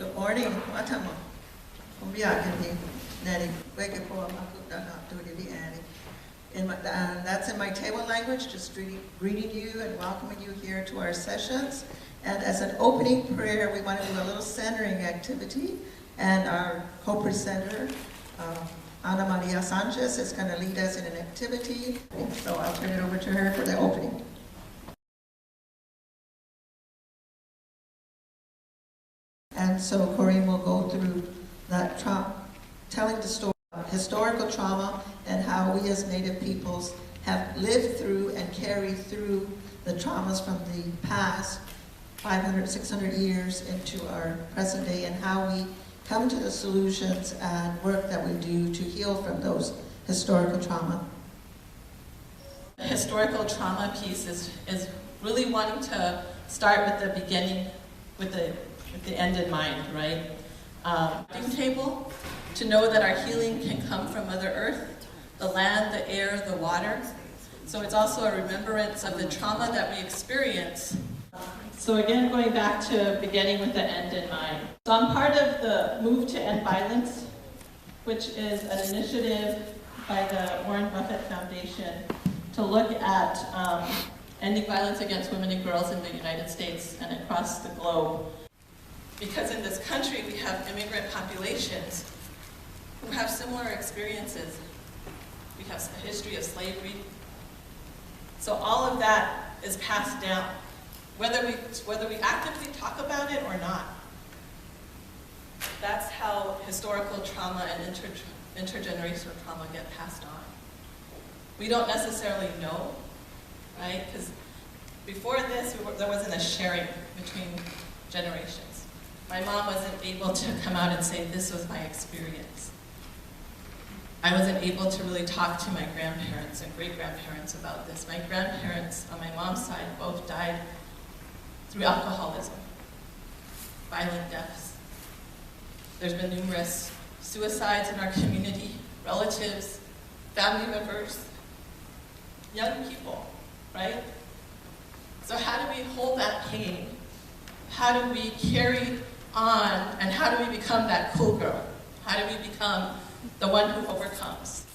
Good morning. Watama. That's in my table language, just greeting you and welcoming you here to our sessions. And as an opening prayer, we want to do a little centering activity. And our co-presenter, Ana Maria Sanchez, is going to lead us in an activity. So I'll turn it over to her for the opening. And so Corinne will go through that telling the story of historical trauma and how we as Native peoples have lived through and carried through the traumas from the past 500, 600 years into our present day, and how we come to the solutions and work that we do to heal from those historical trauma. The historical trauma piece is really wanting to start with the beginning, with the end in mind, right? Table, to know that our healing can come from Mother Earth, the land, the air, the water. So it's also a remembrance of the trauma that we experience. So again, going back to beginning with the end in mind. So I'm part of the Move to End Violence, which is an initiative by the Warren Buffett Foundation to look at ending violence against women and girls in the United States and across the globe. Because in this country, we have immigrant populations who have similar experiences. We have a history of slavery. So all of that is passed down, whether we actively talk about it or not. That's how historical trauma and intergenerational trauma get passed on. We don't necessarily know, right? Because before this, there wasn't a sharing between generations. My mom wasn't able to come out and say, this was my experience. I wasn't able to really talk to my grandparents and great-grandparents about this. My grandparents on my mom's side both died through alcoholism, violent deaths. There's been numerous suicides in our community, relatives, family members, young people, right? So how do we hold that pain? How do we carry on, and how do we become that cool girl? How do we become the one who overcomes?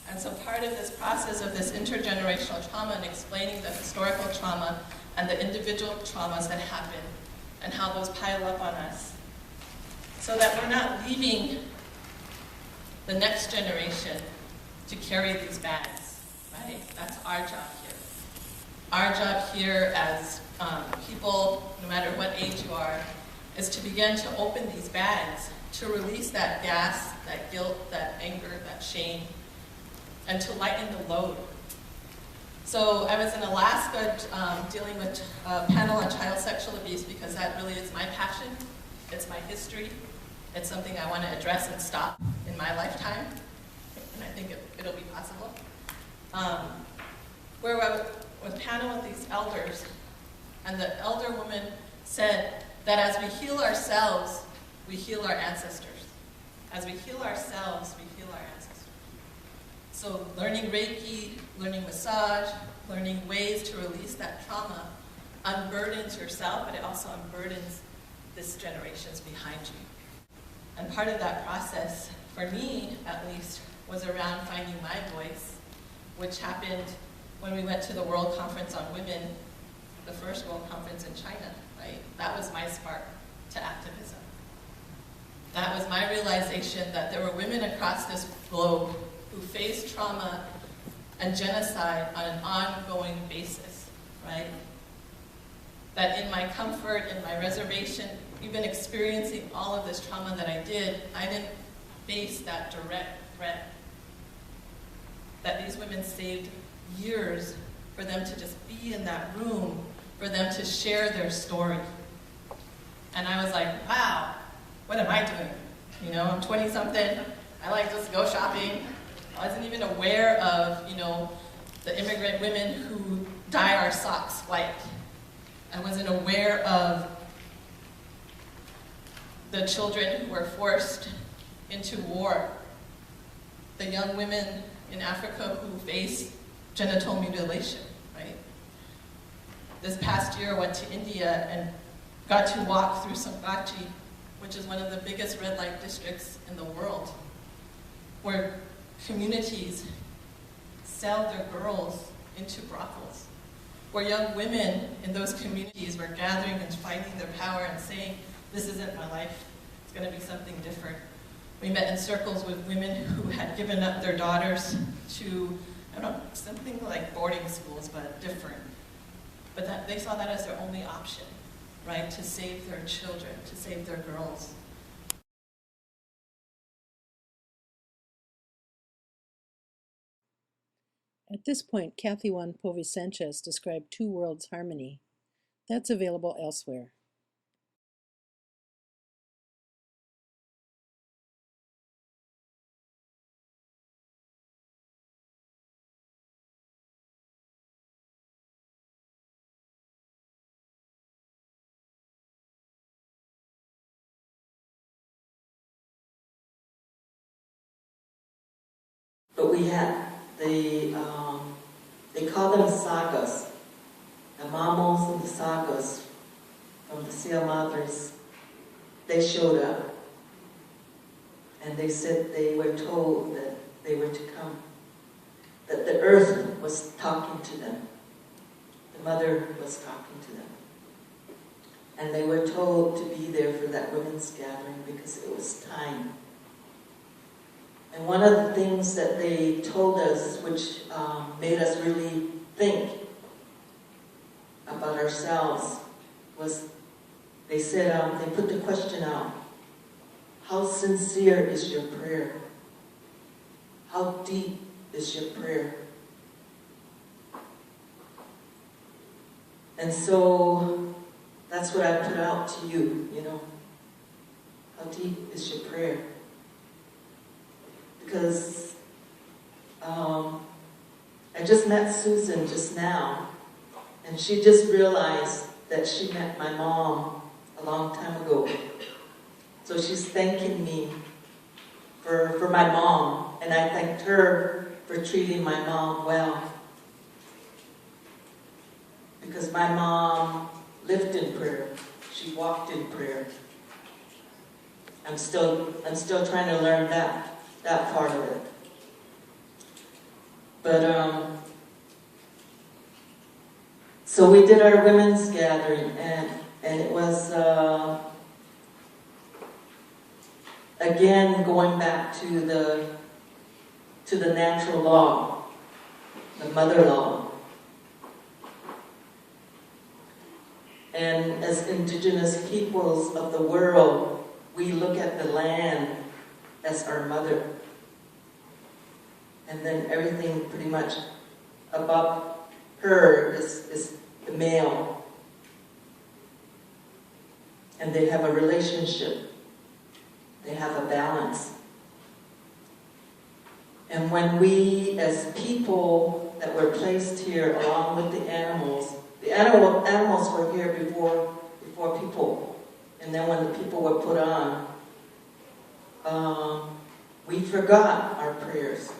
And so part of this process of this intergenerational trauma and explaining the historical trauma and the individual traumas that happen and how those pile up on us, so that we're not leaving the next generation to carry these bags, right? That's our job here. Our job here as people, no matter what age you are, is to begin to open these bags, to release that gas, that guilt, that anger, that shame, and to lighten the load. So I was in Alaska dealing with a panel on child sexual abuse because that really is my passion. It's my history. It's something I want to address and stop in my lifetime, and I think it'll be possible. Where I was panel with these elders, and the elder woman said that as we heal ourselves, we heal our ancestors. As we heal ourselves, we heal our ancestors. So learning Reiki, learning massage, learning ways to release that trauma unburdens yourself, but it also unburdens this generations behind you. And part of that process, for me at least, was around finding my voice, which happened when we went to the World Conference on Women, the first World Conference in China, right? That was my spark to activism. That was my realization that there were women across this globe who faced trauma and genocide on an ongoing basis, right? That in my comfort, in my reservation, even experiencing all of this trauma that I didn't face that direct threat. That these women saved years for them to just be in that room, for them to share their story. And I was like, wow, what am I doing? You know, I'm 20-something, I like just go shopping. I wasn't even aware of, the immigrant women who dye our socks white. I wasn't aware of the children who were forced into war, the young women in Africa who face genital mutilation, right? This past year I went to India and got to walk through Sambhaji which is one of the biggest red light districts in the world, where communities sell their girls into brothels, where young women in those communities were gathering and finding their power and saying, this isn't my life, it's going to be something different. We met in circles with women who had given up their daughters to, I don't know, something like boarding schools, but different. But that, they saw that as their only option, right, to save their children, to save their girls. At this point, Kathy Juan Povey Sanchez described Two Worlds Harmony. That's available elsewhere. But we had they call them sagas, the mamos and the sagas from the Sia Madres. They showed up, and they said they were told that they were to come, that the earth was talking to them, the mother was talking to them, and they were told to be there for that women's gathering because it was time. And one of the things that they told us, which made us really think about ourselves, was they said, they put the question out, how sincere is your prayer? How deep is your prayer? And so that's what I put out to you, you know. How deep is your prayer? Because I just met Susan just now, and she just realized that she met my mom a long time ago. So she's thanking me for my mom, and I thanked her for treating my mom well. Because my mom lived in prayer. She walked in prayer. I'm still trying to learn that part of it. But so we did our women's gathering, and it was again going back to the natural law, the mother law. And as indigenous peoples of the world, we look at the land as our mother. And then everything pretty much above her is the male. And they have a relationship. They have a balance. And when we, as people that were placed here along with the animals were here before people. And then when the people were put on, we forgot our prayers.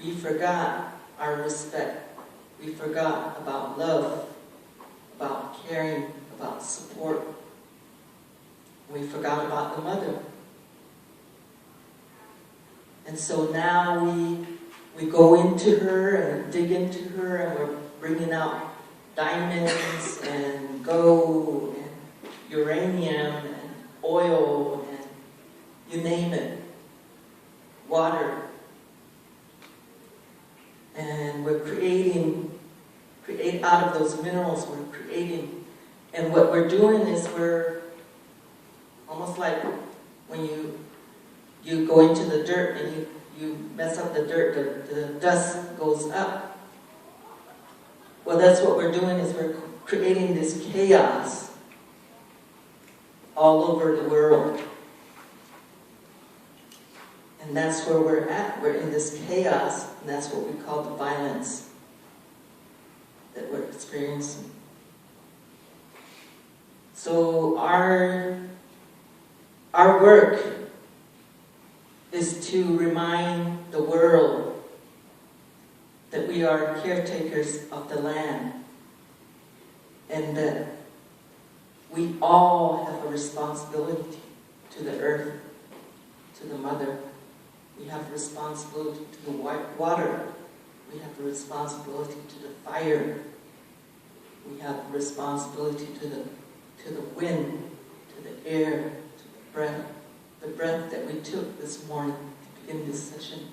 We forgot our respect. We forgot about love, about caring, about support. We forgot about the mother. And so now we go into her and dig into her, and we're bringing out diamonds and gold and uranium and oil and you name it, water. And we're create out of those minerals, we're creating. And what we're doing is we're almost like when you go into the dirt and you mess up the dirt, the dust goes up. Well, that's what we're doing, is we're creating this chaos all over the world. And that's where we're at. We're in this chaos, and that's what we call the violence that we're experiencing. So our work is to remind the world that we are caretakers of the land, and that we all have a responsibility to the earth, to the mother. We have the responsibility to the water. We have the responsibility to the fire. We have the responsibility to the wind, to the air, to the breath that we took this morning to begin this session.